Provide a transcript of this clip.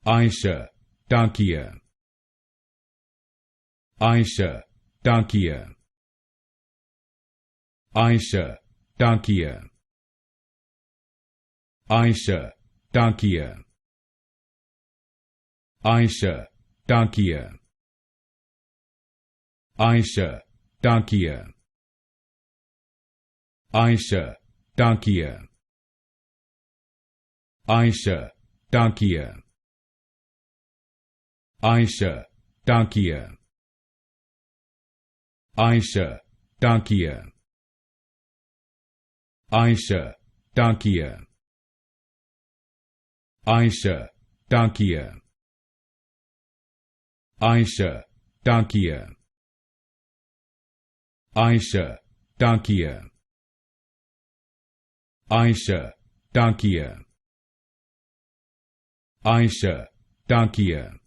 Ayesha Takia, Ayesha Takia, Ayesha Takia, Ayesha Takia, Ayesha Takia, Ayesha Takia, Ayesha Takia, Ayesha Takia, Ayesha Takia, Ayesha Takia, Ayesha Takia, Ayesha Takia, Ayesha Takia, Ayesha Takia, Ayesha Takia, Ayesha Takia,